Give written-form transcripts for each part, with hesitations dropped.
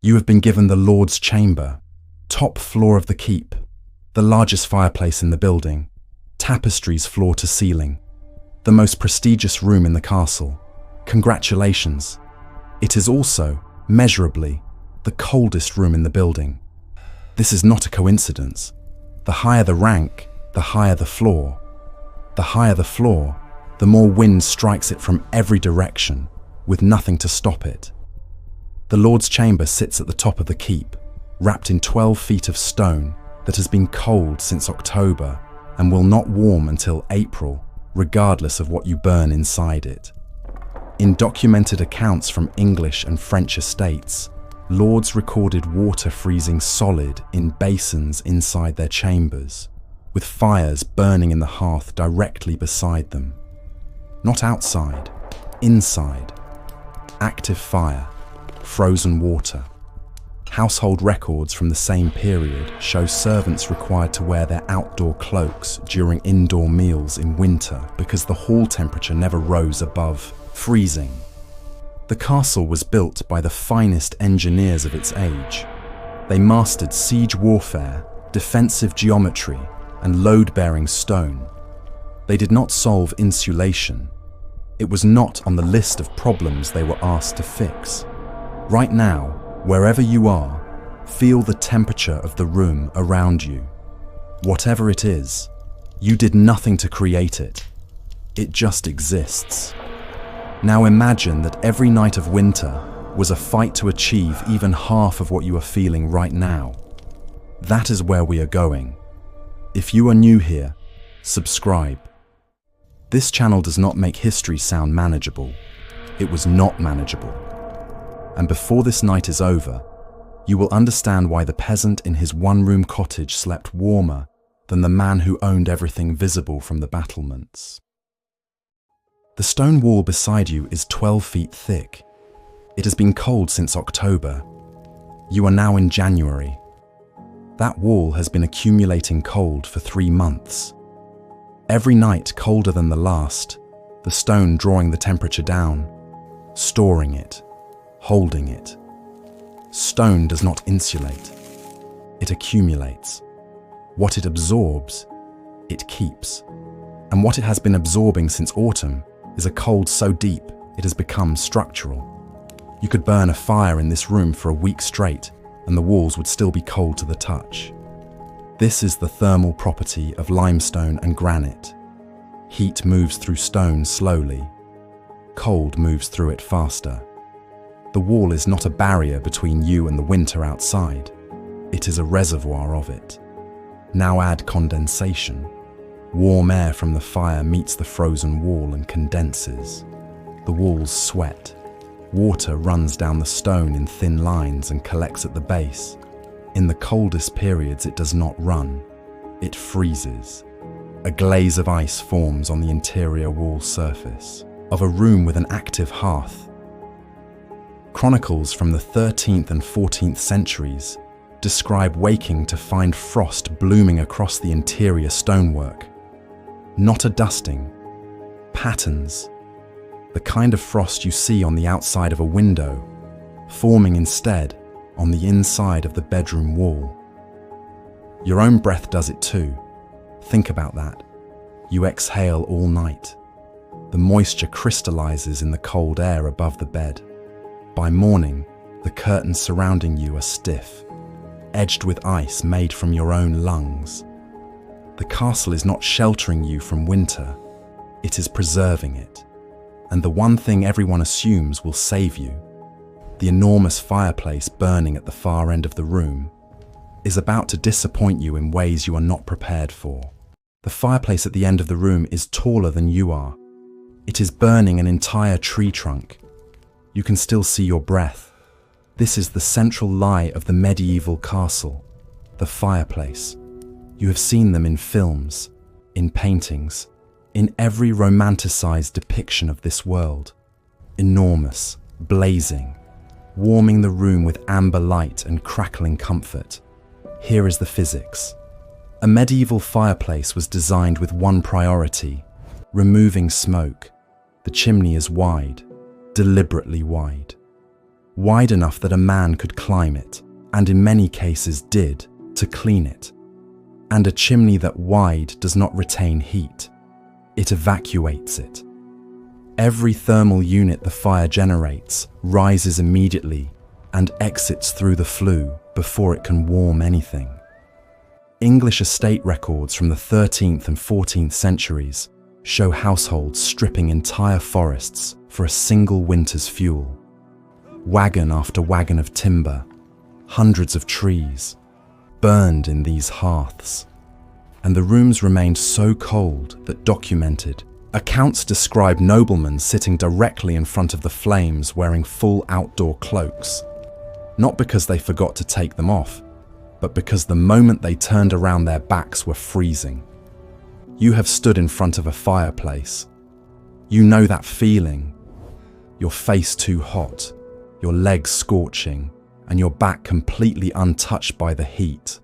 You have been given the Lord's Chamber, top floor of the keep, the largest fireplace in the building, tapestries floor to ceiling, the most prestigious room in the castle. Congratulations. It is also, measurably, the coldest room in the building. This is not a coincidence. The higher the rank, the higher the floor. The higher the floor, the more wind strikes it from every direction, with nothing to stop it. The Lord's Chamber sits at the top of the keep, wrapped in 12 feet of stone that has been cold since October and will not warm until April, regardless of what you burn inside it. In documented accounts from English and French estates, lords recorded water freezing solid in basins inside their chambers, with fires burning in the hearth directly beside them. Not outside, inside. Active fire, frozen water. Household records from the same period show servants required to wear their outdoor cloaks during indoor meals in winter because the hall temperature never rose above freezing. The castle was built by the finest engineers of its age. They mastered siege warfare, defensive geometry, and load-bearing stone. They did not solve insulation. It was not on the list of problems they were asked to fix. Right now, wherever you are, feel the temperature of the room around you. Whatever it is, you did nothing to create it. It just exists. Now imagine that every night of winter was a fight to achieve even half of what you are feeling right now. That is where we are going. If you are new here, subscribe. This channel does not make history sound manageable. It was not manageable. And before this night is over, you will understand why the peasant in his one-room cottage slept warmer than the man who owned everything visible from the battlements. The stone wall beside you is 12 feet thick. It has been cold since October. You are now in January. That wall has been accumulating cold for 3 months. Every night colder than the last, the stone drawing the temperature down, storing it, holding it. Stone does not insulate. It accumulates. What it absorbs, it keeps. And what it has been absorbing since autumn is a cold so deep it has become structural. You could burn a fire in this room for a week straight and the walls would still be cold to the touch. This is the thermal property of limestone and granite. Heat moves through stone slowly. Cold moves through it faster. The wall is not a barrier between you and the winter outside. It is a reservoir of it. Now add condensation. Warm air from the fire meets the frozen wall and condenses. The walls sweat. Water runs down the stone in thin lines and collects at the base. In the coldest periods it does not run. It freezes. A glaze of ice forms on the interior wall surface of a room with an active hearth. Chronicles from the 13th and 14th centuries describe waking to find frost blooming across the interior stonework. Not a dusting, patterns, the kind of frost you see on the outside of a window, forming instead on the inside of the bedroom wall. Your own breath does it too. Think about that. You exhale all night. The moisture crystallizes in the cold air above the bed. By morning, the curtains surrounding you are stiff, edged with ice made from your own lungs. The castle is not sheltering you from winter, it is preserving it. And the one thing everyone assumes will save you, the enormous fireplace burning at the far end of the room, is about to disappoint you in ways you are not prepared for. The fireplace at the end of the room is taller than you are. It is burning an entire tree trunk. You can still see your breath. This is the central lie of the medieval castle, the fireplace. You have seen them in films, in paintings, in every romanticized depiction of this world. Enormous, blazing, warming the room with amber light and crackling comfort. Here is the physics. A medieval fireplace was designed with one priority: removing smoke. The chimney is wide, deliberately wide. wide enough that a man could climb it, and in many cases did, to clean it. And a chimney that wide does not retain heat. It evacuates it. Every thermal unit the fire generates rises immediately and exits through the flue before it can warm anything. English estate records from the 13th and 14th centuries show households stripping entire forests for a single winter's fuel. Wagon after wagon of timber, hundreds of trees, burned in these hearths. And the rooms remained so cold that documented accounts describe noblemen sitting directly in front of the flames wearing full outdoor cloaks, not because they forgot to take them off, but because the moment they turned around their backs were freezing. You have stood in front of a fireplace. You know that feeling. Your face too hot, your legs scorching, and your back completely untouched by the heat.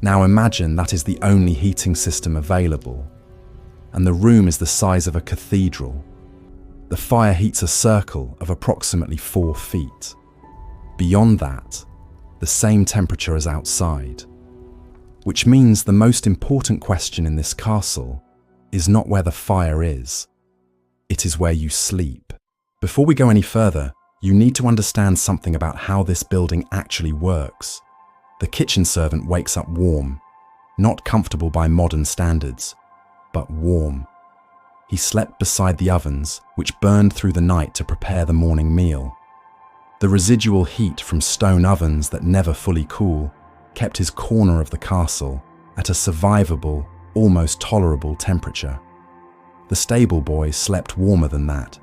Now imagine that is the only heating system available, and the room is the size of a cathedral. The fire heats a circle of approximately 4 feet. Beyond that, the same temperature as outside, which means the most important question in this castle is not where the fire is, it is where you sleep. Before we go any further, you need to understand something about how this building actually works. The kitchen servant wakes up warm, not comfortable by modern standards, but warm. He slept beside the ovens, which burned through the night to prepare the morning meal. The residual heat from stone ovens that never fully cool kept his corner of the castle at a survivable, almost tolerable temperature. The stable boy slept warmer than that.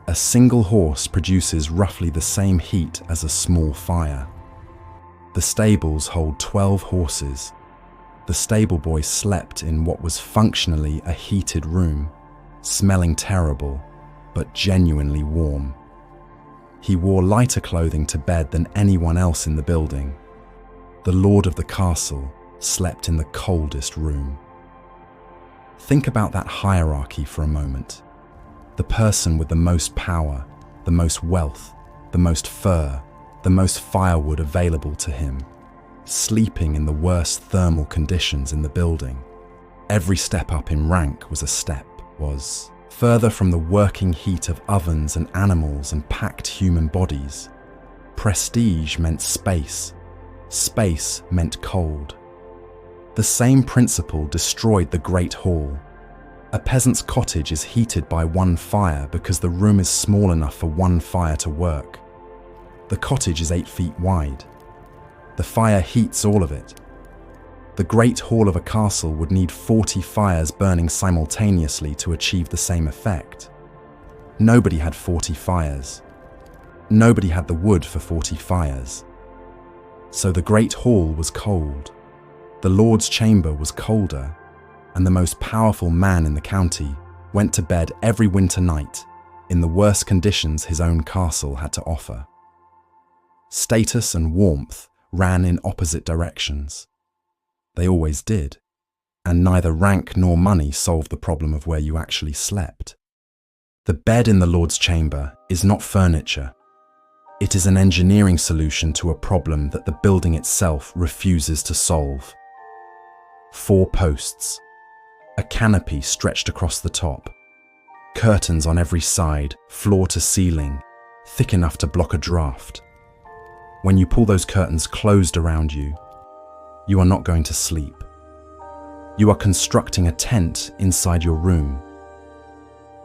A single horse produces roughly the same heat as a small fire. The stables hold 12 horses. The stable boy slept in what was functionally a heated room, smelling terrible, but genuinely warm. He wore lighter clothing to bed than anyone else in the building. The lord of the castle slept in the coldest room. Think about that hierarchy for a moment. The person with the most power, the most wealth, the most fur, the most firewood available to him, sleeping in the worst thermal conditions in the building. Every step up in rank was further from the working heat of ovens and animals and packed human bodies. Prestige meant space. Space meant cold. The same principle destroyed the Great Hall. A peasant's cottage is heated by one fire because the room is small enough for one fire to work. The cottage is 8 feet wide. The fire heats all of it. The Great Hall of a castle would need 40 fires burning simultaneously to achieve the same effect. Nobody had 40 fires. Nobody had the wood for 40 fires. So the Great Hall was cold. The Lord's chamber was colder, and the most powerful man in the county went to bed every winter night in the worst conditions his own castle had to offer. Status and warmth ran in opposite directions. They always did, and neither rank nor money solved the problem of where you actually slept. The bed in the Lord's chamber is not furniture. It is an engineering solution to a problem that the building itself refuses to solve. 4 posts, a canopy stretched across the top, curtains on every side, floor to ceiling, thick enough to block a draft. When you pull those curtains closed around you, you are not going to sleep. You are constructing a tent inside your room.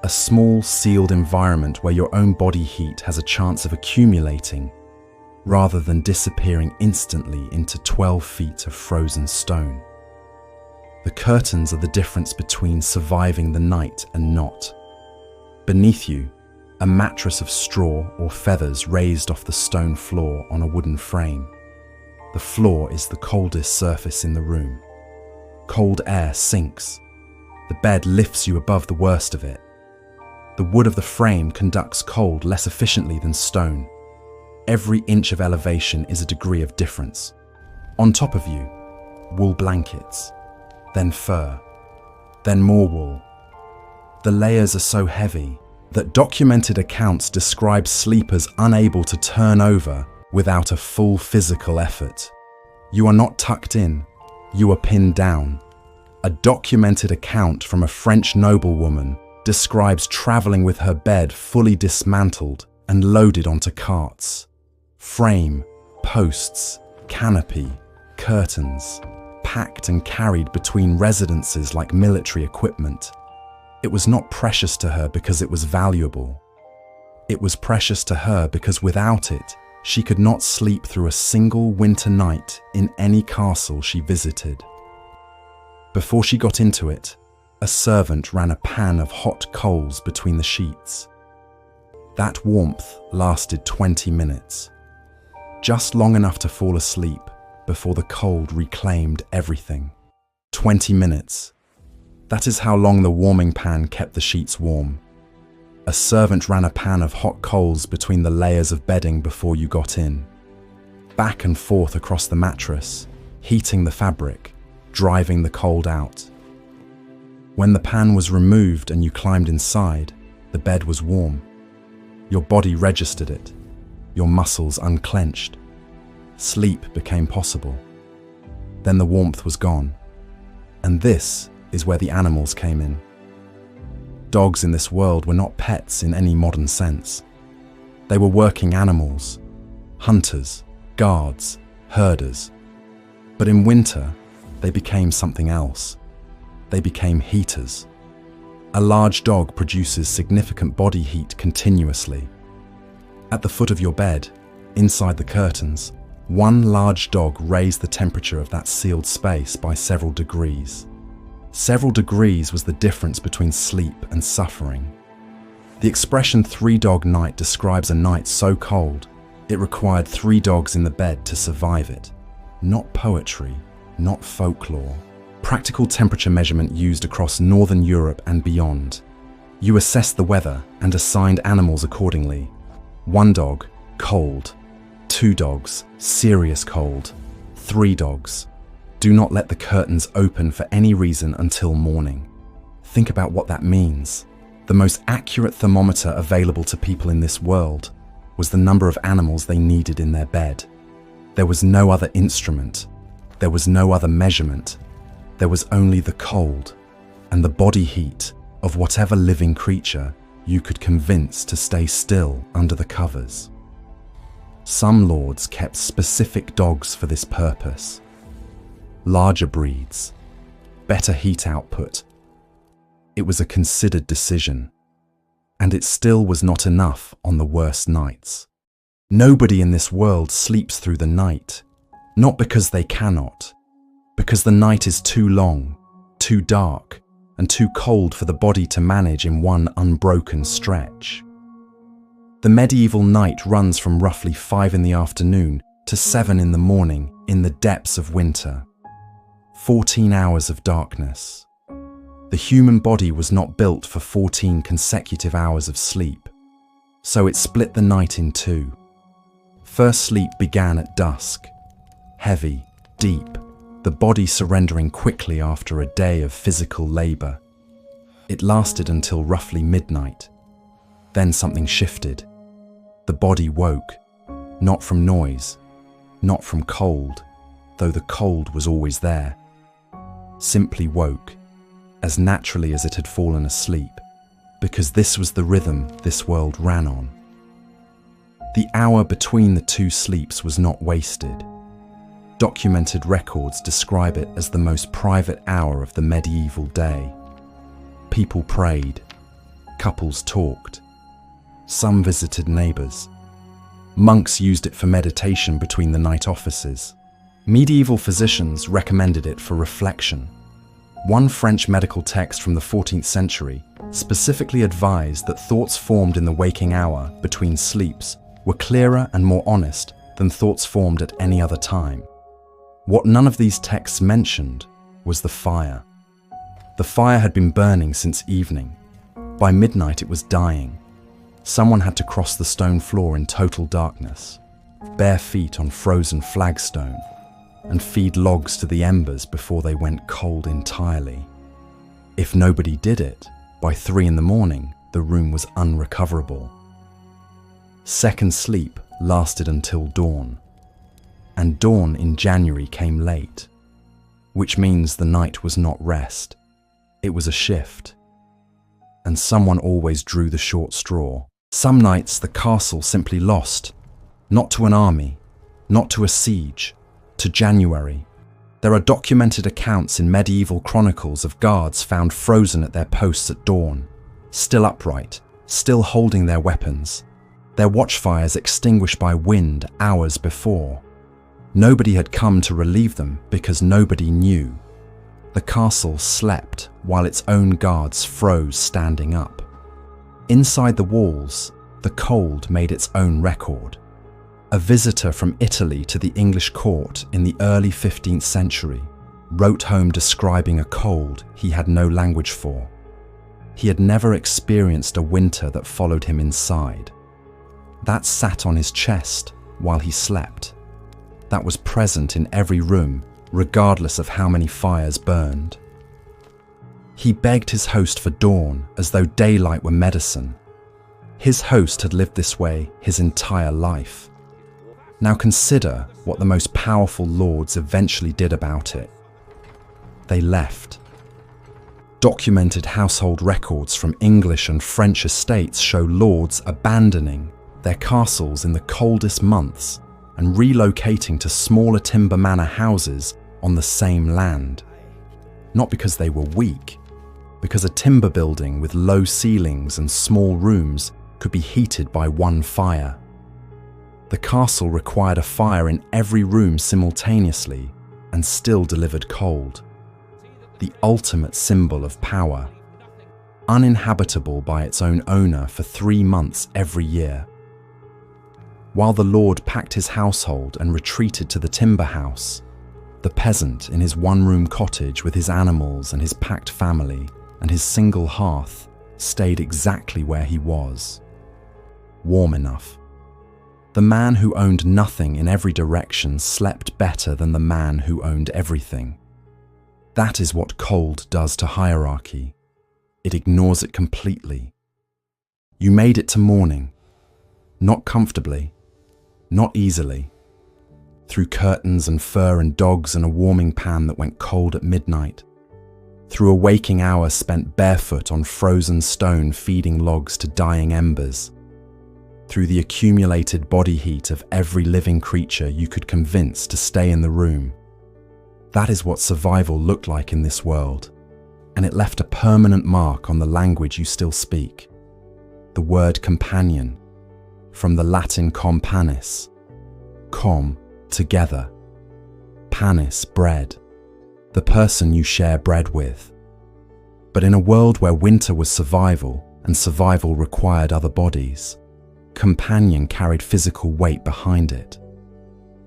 A small, sealed environment where your own body heat has a chance of accumulating rather than disappearing instantly into 12 feet of frozen stone. The curtains are the difference between surviving the night and not. Beneath you, a mattress of straw or feathers raised off the stone floor on a wooden frame. The floor is the coldest surface in the room. Cold air sinks. The bed lifts you above the worst of it. The wood of the frame conducts cold less efficiently than stone. Every inch of elevation is a degree of difference. On top of you, wool blankets, then fur, then more wool. The layers are so heavy, that documented accounts describe sleepers unable to turn over without a full physical effort. You are not tucked in, you are pinned down. A documented account from a French noblewoman describes traveling with her bed fully dismantled and loaded onto carts. Frame, posts, canopy, curtains, packed and carried between residences like military equipment. It was not precious to her because it was valuable. It was precious to her because without it, she could not sleep through a single winter night in any castle she visited. Before she got into it, a servant ran a pan of hot coals between the sheets. That warmth lasted 20 minutes, just long enough to fall asleep before the cold reclaimed everything. 20 minutes. That is how long the warming pan kept the sheets warm. A servant ran a pan of hot coals between the layers of bedding before you got in. Back and forth across the mattress, heating the fabric, driving the cold out. When the pan was removed and you climbed inside, the bed was warm. Your body registered it, your muscles unclenched. Sleep became possible. Then the warmth was gone. And this is where the animals came in. Dogs in this world were not pets in any modern sense. They were working animals, hunters, guards, herders. But in winter, they became something else. They became heaters. A large dog produces significant body heat continuously. At the foot of your bed, inside the curtains, one large dog raised the temperature of that sealed space by several degrees. Several degrees was the difference between sleep and suffering. The expression 3-dog night describes a night so cold, it required 3 dogs in the bed to survive it. Not poetry, not folklore. Practical temperature measurement used across Northern Europe and beyond. You assessed the weather and assigned animals accordingly. 1 dog, cold. 2 dogs, serious cold. 3 dogs. Do not let the curtains open for any reason until morning. Think about what that means. The most accurate thermometer available to people in this world was the number of animals they needed in their bed. There was no other instrument. There was no other measurement. There was only the cold and the body heat of whatever living creature you could convince to stay still under the covers. Some lords kept specific dogs for this purpose. Larger breeds, better heat output. It was a considered decision, and it still was not enough on the worst nights. Nobody in this world sleeps through the night, not because they cannot, because the night is too long, too dark, and too cold for the body to manage in one unbroken stretch. The medieval night runs from roughly 5 in the afternoon to 7 in the morning in the depths of winter. 14 hours of darkness. The human body was not built for 14 consecutive hours of sleep, so it split the night in 2. First sleep began at dusk, heavy, deep, the body surrendering quickly after a day of physical labor. It lasted until roughly midnight. Then something shifted. The body woke, not from noise, not from cold, though the cold was always there. Simply woke, as naturally as it had fallen asleep, because this was the rhythm this world ran on. The hour between the 2 sleeps was not wasted. Documented records describe it as the most private hour of the medieval day. People prayed, couples talked, some visited neighbors. Monks used it for meditation between the night offices. Medieval physicians recommended it for reflection. One French medical text from the 14th century specifically advised that thoughts formed in the waking hour between sleeps were clearer and more honest than thoughts formed at any other time. What none of these texts mentioned was the fire. The fire had been burning since evening. By midnight it was dying. Someone had to cross the stone floor in total darkness, bare feet on frozen flagstone, and feed logs to the embers before they went cold entirely. If nobody did it, by 3 in the morning, the room was unrecoverable. Second sleep lasted until dawn, and dawn in January came late, which means the night was not rest, it was a shift. And someone always drew the short straw. Some nights the castle simply lost, not to an army, not to a siege, to January. There are documented accounts in medieval chronicles of guards found frozen at their posts at dawn, still upright, still holding their weapons, their watchfires extinguished by wind hours before. Nobody had come to relieve them because nobody knew. The castle slept while its own guards froze standing up. Inside the walls, the cold made its own record. A visitor from Italy to the English court in the early 15th century wrote home describing a cold he had no language for. He had never experienced a winter that followed him inside. That sat on his chest while he slept. That was present in every room, regardless of how many fires burned. He begged his host for dawn as though daylight were medicine. His host had lived this way his entire life. Now consider what the most powerful lords eventually did about it. They left. Documented household records from English and French estates show lords abandoning their castles in the coldest months and relocating to smaller timber manor houses on the same land. Not because they were weak, because a timber building with low ceilings and small rooms could be heated by one fire. The castle required a fire in every room simultaneously and still delivered cold. The ultimate symbol of power. Uninhabitable by its own owner for 3 months every year. While the lord packed his household and retreated to the timber house, the peasant in his one-room cottage with his animals and his packed family and his single hearth stayed exactly where he was. Warm enough. The man who owned nothing in every direction slept better than the man who owned everything. That is what cold does to hierarchy. It ignores it completely. You made it to morning. Not comfortably. Not easily. Through curtains and fur and dogs and a warming pan that went cold at midnight. Through a waking hour spent barefoot on frozen stone feeding logs to dying embers. Through the accumulated body heat of every living creature you could convince to stay in the room. That is what survival looked like in this world, and it left a permanent mark on the language you still speak. The word companion, from the Latin companis, com, together, panis, bread, the person you share bread with. But in a world where winter was survival and survival required other bodies, companion carried physical weight behind it.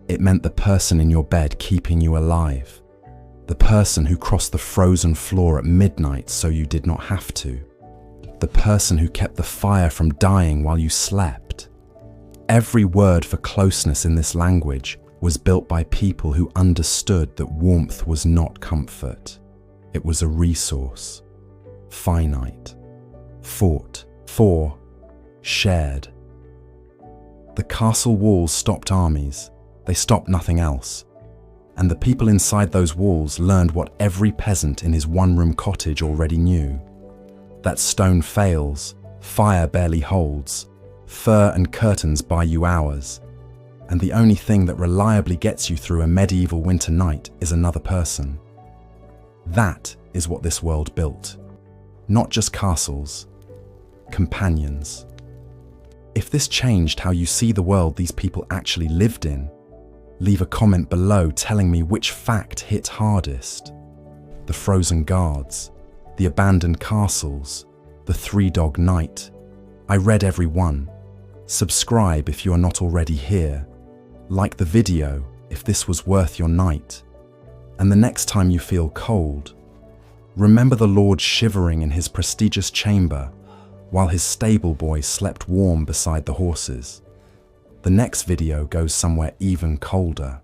It meant the person in your bed keeping you alive, the person who crossed the frozen floor at midnight so you did not have to, the person who kept the fire from dying while you slept. Every word for closeness in this language was built by people who understood that warmth was not comfort. It was a resource, finite, fought for, shared. The castle walls stopped armies, they stopped nothing else. And the people inside those walls learned what every peasant in his one-room cottage already knew. That stone fails, fire barely holds, fur and curtains buy you hours, and the only thing that reliably gets you through a medieval winter night is another person. That is what this world built. Not just castles, companions. If this changed how you see the world these people actually lived in, leave a comment below telling me which fact hit hardest. The frozen guards, the abandoned castles, the three-dog night. I read every one. Subscribe if you are not already here. Like the video if this was worth your night. And the next time you feel cold, remember the Lord shivering in his prestigious chamber while his stable boy slept warm beside the horses. The next video goes somewhere even colder.